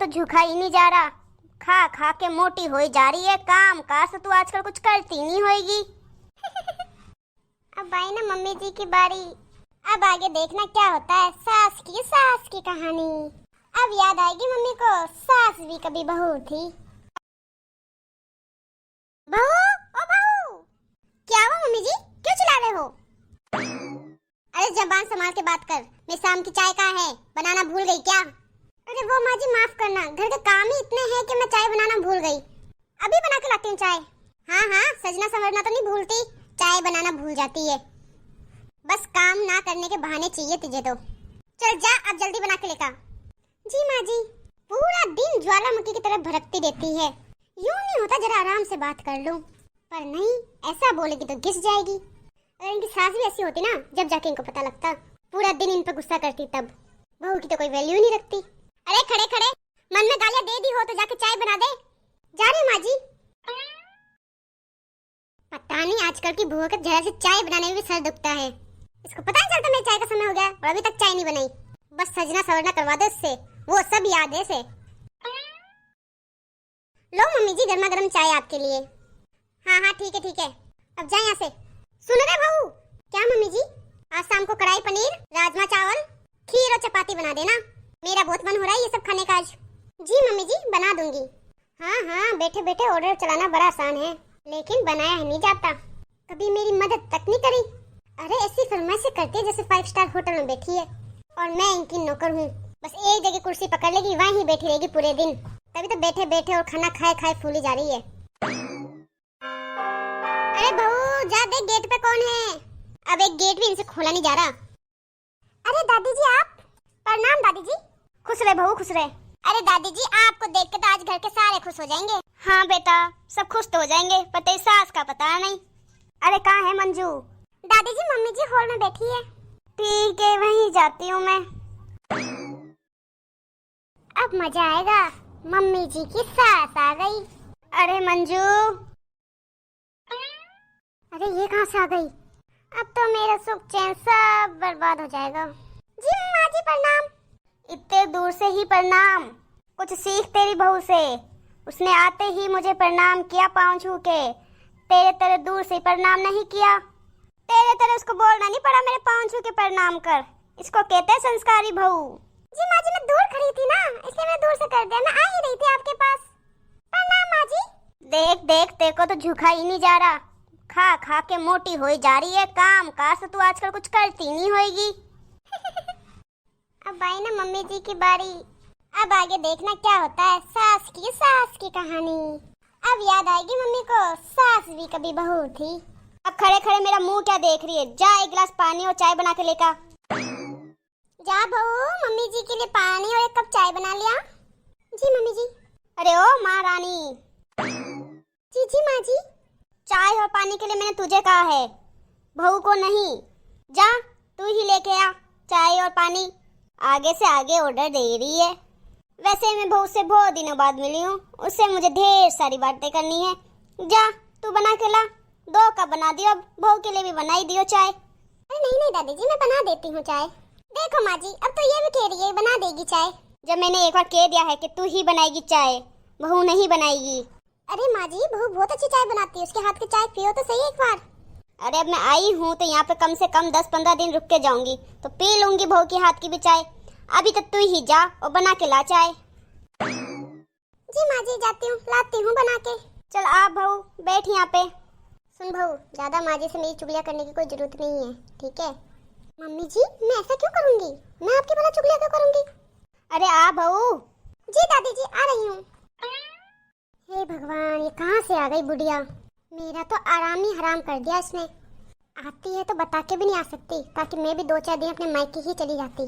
तो झुका ही नहीं जा रहा। खा खा के मोटी होई जा रही है। काम काज तो तू आजकल कुछ करती नहीं होएगी। अब आई ना मम्मी जी की बारी। अब आगे देखना क्या होता है। सास की कहानी। अब याद आएगी मम्मी को, सास भी कभी बहू थी। बहू, ओ बहू, क्या हुआ मम्मी जी, क्यों चिल्ला रहे हो? अरे जबान संभाल के बात कर। मैं शाम की चाय कहाँ है, बनाना भूल गई क्या? अरे वो माँ जी माफ करना, घर के काम ही इतने हैं कि मैं चाय बनाना भूल गई। अभी बना के लाती हूँ चाय। हाँ हाँ, सजना संवरना तो नहीं भूलती, चाय बनाना भूल जाती है। बस काम ना करने के बहाने चाहिए तुझे तो। चल जा, अब जल्दी बना के लेकर। जी माँ जी। पूरा दिन ज्वालामुखी की तरह भड़कती रहती है। यूं नहीं होता जरा आराम से बात कर लूं, पर नहीं, ऐसा बोलेगी तो घिस जाएगी। अगर इनकी सास भी ऐसी होती ना, जब जाके इनको पता लगता, पूरा दिन इन पर गुस्सा करती। तब बहू की तो कोई वैल्यू नहीं रखती। अरे खड़े खड़े मन में गालियां दे दी हो तो जाके चाय बना दे। जा रही माँ जी। पता नहीं आजकल की बहू का जरा से चाय बनाने में भी सर दुखता है। इसको पता नहीं चलता मेरे चाय का समय हो गया और अभी तक चाय नहीं बनाई। बस सजना सवरना करवा दो इससे, वो सब याद है इसे। लो मम्मी जी, गर्मा गर्म चाय आपके लिए। हाँ हाँ ठीक है, अब जाए यहाँ से। सुन रहे बहू? क्या मम्मी जी? आज शाम को कढ़ाई पनीर, राजमा चावल, खीर और चपाती बना देना। मेरा बहुत मन हो रहा है ये सब खाने का आज। जी मम्मी जी, बना दूंगी। हाँ हाँ, बैठे बैठे ऑर्डर चलाना बड़ा आसान है, लेकिन बनाया ही नहीं जाता। कभी मेरी मदद तक नहीं करी। अरे ऐसी फरमाइशें करती है जैसे 5 स्टार होटल में बैठी है और मैं इनकी नौकर हूँ। बस एक जगह कुर्सी पकड़ लेगी, वहीं बैठी रहेगी पूरे दिन। तभी तो बैठे बैठे और खाना खाए खाए फूली जा रही है। अरे बहू जा देख गेट पे कौन है। अब एक गेट भी इनसे खोला नहीं जा रहा। अरे दादी जी आप। प्रणाम दादी जी। खुश रहे बहू, खुश रहे। अरे दादी जी, आपको देख के तो आज घर के सारे खुश हो जाएंगे। हाँ बेटा, सब खुश तो हो जाएंगे, पर तेरी सास का पता नहीं। अरे कहाँ है मंजू? दादी जी मम्मी जी हॉल में बैठी है। ठीक है, वहीं जाती हूँ मैं। अब मजा आएगा, मम्मी जी की सास आ गई। अरे मंजू। अरे ये कहाँ से आ गई? अब तो मेरा सुख चैन सब बर्बाद हो जाएगा। जी माँ जी प्रणाम। इतने दूर से ही प्रणाम? कुछ सीख तेरी बहू से। उसने आते ही मुझे प्रणाम किया पाँव छू के। तेरे तरह दूर से प्रणाम नहीं किया। तेरे तरह उसको बोलना नहीं पड़ा मेरे पाँव छू के प्रणाम कर। इसको कहते हैं संस्कारी बहू। जी माँ जी, मैं दूर खड़ी थी ना, इसलिए मैं दूर से कर दिया। मैं आ ही रही थी आपके पास। प्रणाम माँ जी। देख देख, तेरे को तो झुका ही नहीं जा रहा। खा खा के मोटी होई जा रही है। काम काज तो तू आजकल कुछ करती नहीं होएगी। अब आई ना मम्मी जी की बारी। अब आगे देखना क्या होता है। सास की कहानी। अब याद आएगी मम्मी को, सास भी कभी बहू थी। अब खड़े खड़े मेरा मुंह क्या देख रही है? जा एक गिलास पानी और चाय बना के लेकर जा। बहू मम्मी जी के लिए पानी और 1 कप चाय बना लिया। जी मम्मी जी। अरे ओ माँ रानी। जी जी माँ जी। चाय और पानी के लिए मैंने तुझे कहा है, बहू को नहीं। जा तू ही लेके आ चाय और पानी। आगे से आगे ऑर्डर दे रही है। वैसे मैं बहू से बहुत दिनों बाद मिली हूँ, उससे मुझे ढेर सारी बातें करनी है। जा तू बना के ला। 2 कप बना दियो, अब बहू के लिए भी बनाई दियो चाय। अरे नहीं नहीं दादी जी, मैं बना देती हूँ चाय। देखो माँ जी, अब तो ये भी कह रही है बना देगी चाय। जब मैंने एक बार कह दिया है कि तू ही बनाएगी चाय, बहू नहीं बनाएगी। अरे माँ जी, बहू बहुत अच्छी चाय बनाती है, उसके हाथ की चाय पियो तो सही एक बार। अरे अब मैं आई हूँ तो यहाँ पे कम से कम 10-15 दिन रुक के जाऊंगी, तो पी लूंगी बहू के हाथ की भी चाय। अभी तक तू ही जा और बना के ला चाय। जी माँ जी, जाती हूँ, लाती हूँ बना के। चल आ बहू, बैठ यहाँ पे। सुन बहू, ज्यादा माँ जी से मेरी चुगलियाँ करने की कोई जरूरत नहीं है, ठीक है? मम्मी जी, मैं ऐसा क्यों करूँगी? मैं आपकी भला चुगलियाँ क्यों करूँगी? अरे आ बहू। जी दादी जी, आ रही हूँ। हे भगवान, ये कहाँ से आ गई बुढ़िया? मेरा तो आराम ही हराम कर दिया इसने। आती है तो बता के भी नहीं आ सकती, ताकि मैं भी 2-4 दिन अपने मायके ही चली जाती।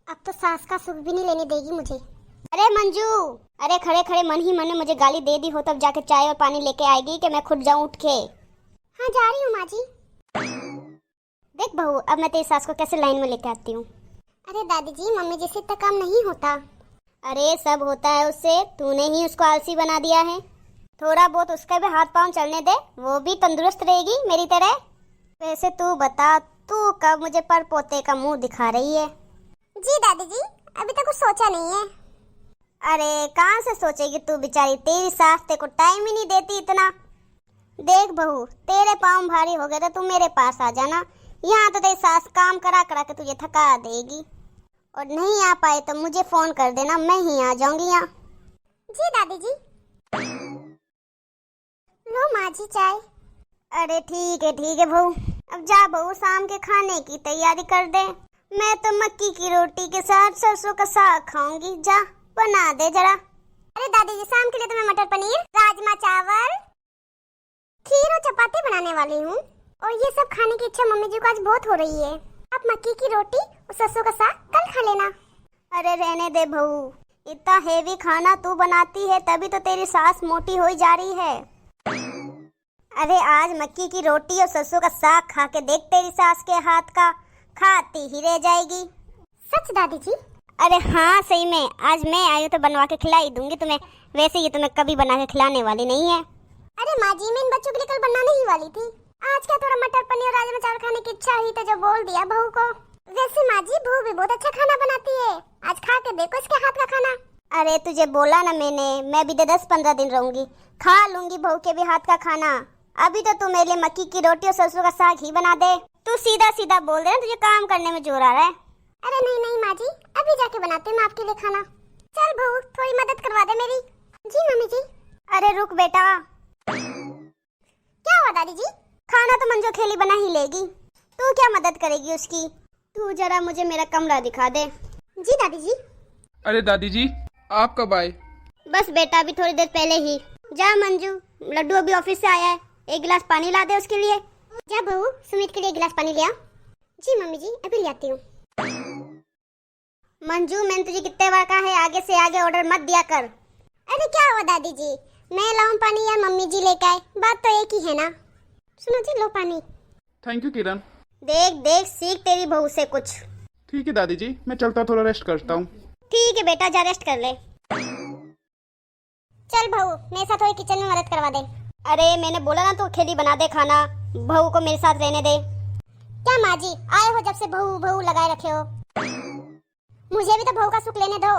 अब तो सास का सुख भी नहीं लेने देगी मुझे। अरे मंजू, अरे खड़े खड़े मन ही मन में मुझे गाली दे दी हो, तब जाके चाय और पानी लेके आएगी कि मैं खुद जाऊं उठ के? हाँ जा रही हूँ माँ जी। देख बहू, अब मैं तेरी सास को कैसे लाइन में लेके आती हूँ। अरे दादी जी, मम्मी जी से इतना काम नहीं होता। अरे सब होता है उससे, तूने ही उसको आलसी बना दिया है। थोड़ा बहुत उसका भी हाथ पांव चलने दे, वो भी तंदुरुस्त रहेगी मेरी तरह। वैसे तू बता, तू कब मुझे पर पोते का मुंह दिखा रही है? जी दादी जी, अभी तक कुछ सोचा नहीं है। अरे कहाँ से सोचेगी तू बेचारी, तेरी सास तेरे को टाइम ही नहीं देती इतना। देख बहू, तेरे पाँव भारी हो गए तो तू मेरे पास आ जाना। यहाँ तो तेरी सास काम करा करा के तुझे थका देगी। और नहीं आ पाए तो मुझे फोन कर देना, मैं ही आ जाऊंगी यहाँ। जी दादी जी। लो माँ जी चाय। अरे ठीक है बहू। अब जा बहू, शाम के खाने की तैयारी कर दे। मैं तो मक्की की रोटी के साथ सरसों का साग खाऊंगी। जा बना दे जरा। अरे दादी जी, शाम के लिए तो मैं मटर पनीर, राजमा चावल, खीर और चपाती बनाने वाली हूँ। और ये सब खाने की इच्छा मम्मी जी को आज बहुत हो रही है। आप मक्की की रोटी और सरसों का साग कल खा लेना। अरे रहने दे बहू, इतना हेवी खाना तू बनाती है तभी तो तेरी सास मोटी हो जा रही है। अरे आज मक्की की रोटी और सरसों का साग खा के देख, तेरी सास के हाथ का खाती ही रह जाएगी। सच दादी जी? अरे हाँ सही में, आज मैं आई हूँ तो बनवा के खिला ही दूंगी तुम्हें। वैसे ये तुम्हें कभी बना के खिलाने वाली नहीं है। अरे माँ जी, मैं इन बच्चों के लिए कल बनाने ही वाली थी। आज क्या थोड़ा मटर पनीर और राजमा चावल खाने की इच्छा हुई तो जो बोल दिया बहू को। वैसे माँ जी, बहू भी बहुत अच्छा खाना बनाती है। आज खा के देखो इसके हाथ का खाना। अरे तुझे बोला ना मैंने, मैं भी 10-15 दिन रहूंगी, खा लूंगी बहू के भी हाथ का खाना। अभी तो तू मेरे लिए मक्की की रोटी और सरसों का साग ही बना दे। तू सीधा सीधा बोल दे ना, तुझे काम करने में जोर आ रहा है। अरे नहीं माँ जी, अभी जाके बनाती हूँ मैं आपके लिए खाना। चल बहू, थोड़ी मदद करवा दे मेरी। जी मम्मी जी। अरे रुक बेटा। क्या हुआ दादी जी? खाना तो मंजू खेली बना ही लेगी, तू क्या मदद करेगी उसकी? तू जरा मुझे मेरा कमरा दिखा दे। जी दादी जी। अरे दादी जी, आप कब आए? बस बेटा, अभी थोड़ी देर पहले ही। जा मंजू, लड्डू अभी ऑफिस से आया है, एक गिलास पानी ला दे उसके लिए। जा बहू, सुमित के लिए एक गिलास पानी ले आ। जी मम्मी जी, अभी ले आती हूँ। मंजू, मैंने तुझे कितने बार कहा है आगे से आगे ऑर्डर मत दिया कर। अरे क्या हुआ दादी जी, मैं लाऊं पानी या मम्मी जी लेके आए, बात तो एक ही है ना। सुनो जी, लो पानी। थैंक यू किरण। देख सीख तेरी बहू से कुछ। ठीक है दादी जी, मैं चलता थोड़ा रेस्ट करता हूँ। ठीक है बेटा, जा रेस्ट कर ले। चल बहू, मेरे साथ थोड़ी किचन में मदद करवा दे। अरे मैंने बोला ना, तू खेली बना दे खाना, बहू को मेरे साथ रहने दे। क्या माँ जी, आए हो जब से बहू बहू लगाए रखे हो। मुझे भी तो बहू का सुख लेने दो।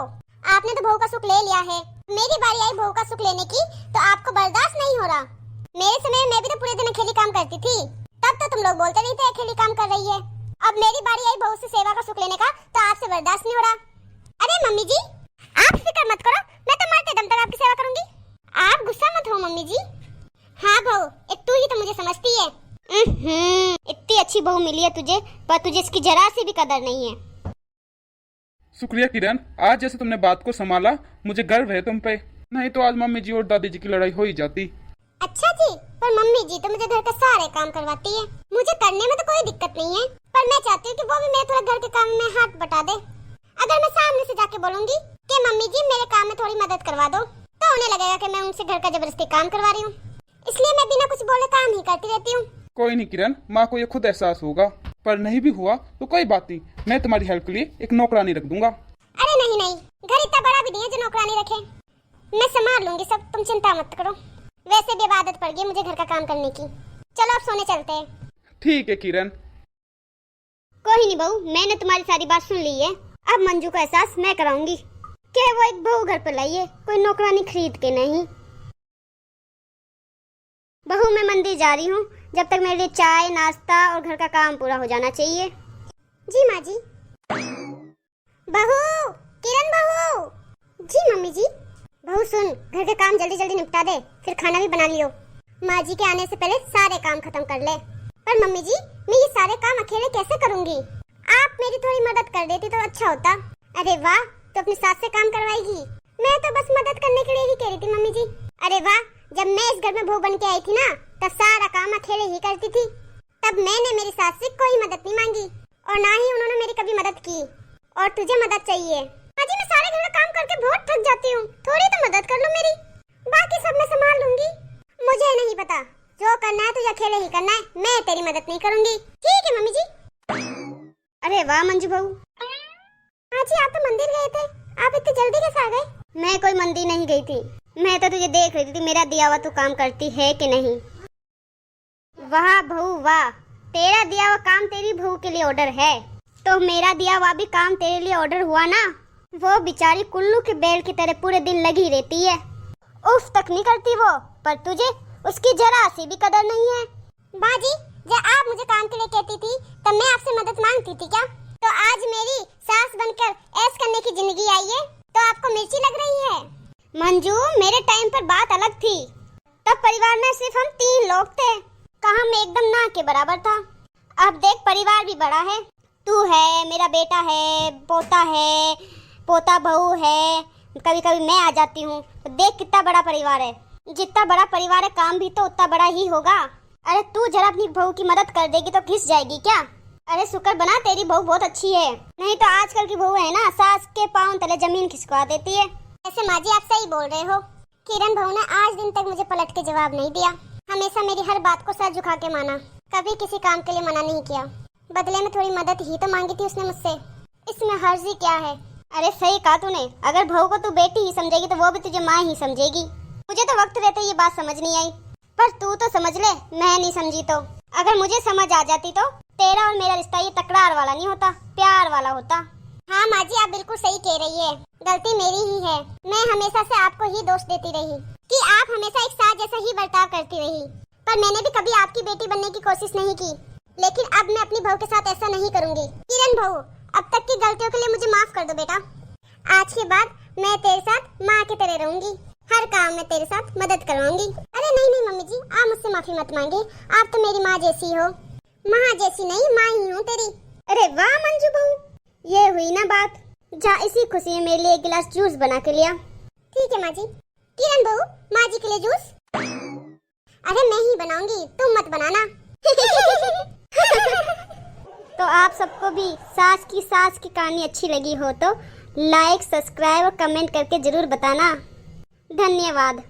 आपने तो बहू का सुख ले लिया है, मेरी बारी आई बहू का सुख लेने की तो आपको बर्दाश्त नहीं हो रहा। मेरे समय में मैं भी तो पूरे दिन अकेली काम करती थी, तब तो तुम लोग बोलते नहीं थे अकेली काम कर रही है। अब मेरी बारी आई बहू से सेवा का सुख लेने का तो आपसे बर्दाश्त नहीं हो रहा। अरे मम्मी जी, आप फिक्र मत करो, मैं तो मरते दम तक आपकी सेवा करूंगी। आप गुस्सा मत हो मम्मी जी। हाँ बहू, एक तू ही तो मुझे समझती है। इतनी अच्छी बहू मिली है तुझे, पर तुझे इसकी जरा सी भी कदर नहीं है। शुक्रिया किरण, आज जैसे तुमने बात को संभाला, मुझे गर्व है तुम पे। नहीं तो आज मम्मी जी और दादी जी की लड़ाई हो ही जाती। अच्छा जी, पर मम्मी जी तो मुझे घर के सारे काम करवाती है, मुझे करने में तो कोई दिक्कत नहीं है, पर मैं चाहती हूँ कि वो भी मेरे थोड़ा घर के काम में हाथ बटा दे। अगर मैं सामने से जाके बोलूंगी कि मम्मी जी मेरे काम में थोड़ी मदद करवा दो, तो उन्हें लगेगा कि मैं उनसे घर का जबरदस्ती काम करवा रही हूँ। इसलिए मैं बिना कुछ बोले काम ही करती रहती हूँ। कोई नहीं किरण, माँ को ये खुद एहसास होगा, पर नहीं भी हुआ तो कोई बात नहीं, मैं तुम्हारी हेल्प के लिए एक नौकरानी रख दूंगा। अरे नहीं, घर इतना बड़ा भी नहीं है जो नौकरानी रखे, मैं संभाल लूंगी सब, तुम चिंता मत करो। वैसे भी आदत पड़ गई मुझे घर का काम करने की। चलो अब सोने चलते हैं। ठीक है किरण। कोई नहीं बहू, मैंने तुम्हारी सारी बात सुन ली है, अब मंजू का एहसास मैं कराऊंगी कि वो एक बहू घर पर लाई है, कोई नौकरानी खरीद के नहीं। बहू मैं मंदिर जा रही हूँ, जब तक मेरे लिए चाय नाश्ता और घर का काम पूरा हो जाना चाहिए। जी माँ जी। बहू, किरण बहू। जी मम्मी जी। बहू सुन, घर के काम जल्दी जल्दी निपटा दे, फिर खाना भी बना लियो। माँ जी के आने से पहले सारे काम खत्म कर ले। पर मम्मी जी, मैं ये सारे काम अकेले कैसे करूँगी? आप मेरी थोड़ी मदद कर देती तो अच्छा होता। अरे वाह, तो अपनी सास से काम करवाएगी? मैं तो बस मदद करने के लिए ही कह रही थी मम्मी जी। अरे वाह, जब मैं इस घर में बहू बन के आई थी ना, तब सारा काम अकेले ही करती थी, तब मैंने मेरी सास से कोई मदद नहीं मांगी और ना ही उन्होंने मेरी कभी मदद की। और तुझे मदद चाहिए? हाँ जी, मैं सारे घर का काम करके बहुत थक जाती हूँ, थोड़ी तो मदद कर लो मेरी, बाकी सब मैं संभाल लूंगी। मुझे नहीं पता, जो करना है तुझे अकेले ही करना है, मैं तेरी मदद नहीं करूंगी। ठीक है मम्मी जी। अरे वाह मंजू बहू। हाँ जी, आप तो मंदिर गए थे, आप इतनी जल्दी कैसे आ गए? मैं कोई मंदिर नहीं गई थी, मैं तो तुझे देख रही थी, मेरा दिया हुआ तू काम करती है कि नहीं। वाह बहू वाह, तेरा दिया हुआ काम तेरी बहू के लिए ऑर्डर है, तो मेरा दिया हुआ भी काम तेरे लिए ऑर्डर हुआ ना। वो बेचारी कुल्लू के बैल की तरह पूरे दिन लगी रहती है, उफ तक नहीं करती वो, पर तुझे उसकी जरा सी भी कदर नहीं है। बाजी, जब आप मुझे काम के लिए कहती थी तब मैं आपसे मदद मांगती थी क्या? तो आज मेरी सास बनकर ऐश करने की जिंदगी आई है तो आपको मिर्ची लग रही है? मंजू, मेरे टाइम पर बात अलग थी, तब परिवार में सिर्फ हम 3 लोग थे, कहाँ मैं एकदम ना के बराबर था। अब देख परिवार भी बड़ा है, तू है, मेरा बेटा है, पोता बहू है, कभी कभी मैं आ जाती हूँ, तो देख कितना बड़ा परिवार है। जितना बड़ा परिवार है काम भी तो उतना बड़ा ही होगा। अरे तू जरा अपनी बहू की मदद कर देगी तो घिस जाएगी क्या? अरे शुक्र बना तेरी बहू बहुत अच्छी है, नहीं तो आजकल की बहू है ना सास के पांव तले जमीन खिसका देती है। ऐसे माँ जी आप सही बोल रहे हो। किरण बहू ने आज दिन तक मुझे पलट के जवाब नहीं दिया, हमेशा मेरी हर बात को सर झुका के माना, कभी किसी काम के लिए मना नहीं किया। बदले में थोड़ी मदद ही तो मांगी थी उसने मुझसे, इसमें हर्जी क्या है? अरे सही कहा तूने, अगर बहू को तू बेटी ही समझेगी तो वो भी तुझे माँ ही समझेगी। मुझे तो वक्त रहते ये बात समझ नहीं आई, पर तू तो समझ ले, मैं नहीं समझी तो। अगर मुझे समझ आ जाती तो तेरा और मेरा रिश्ता ये तकरार वाला नहीं होता, प्यार वाला होता। हाँ माँ जी आप बिल्कुल सही कह रही है, गलती मेरी ही है। मैं हमेशा से आपको ही दोष देती रही कि आप हमेशा एक सास जैसा ही बर्ताव करती रही, पर मैंने भी कभी आपकी बेटी बनने की कोशिश नहीं की। लेकिन अब मैं अपनी बहू के साथ ऐसा नहीं करूंगी। किरण बहू, अब तक की गलतियों के लिए मुझे माफ कर दो बेटा। आज के बाद मैं तेरे साथ माँ की तरह रहूंगी, हर काम में तेरे साथ मदद करवाऊंगी। अरे नहीं नहीं मम्मी जी, आप मुझसे माफी मत मांगे, आप तो मेरी माँ जैसी हो। माँ जैसी नहीं, माँ ही हूँ तेरी। अरे वाह मंजू बहू, ये हुई ना बात। जा इसी खुशी में मेरे लिए एक गिलास जूस बना के लिया। ठीक है माँ जी। किरण बहू, माँ जी के लिए जूस? अरे मैं ही बनाऊंगी, तुम मत बनाना। तो आप सबको भी सास की कहानी अच्छी लगी हो तो लाइक, सब्सक्राइब और कमेंट करके जरूर बताना। धन्यवाद।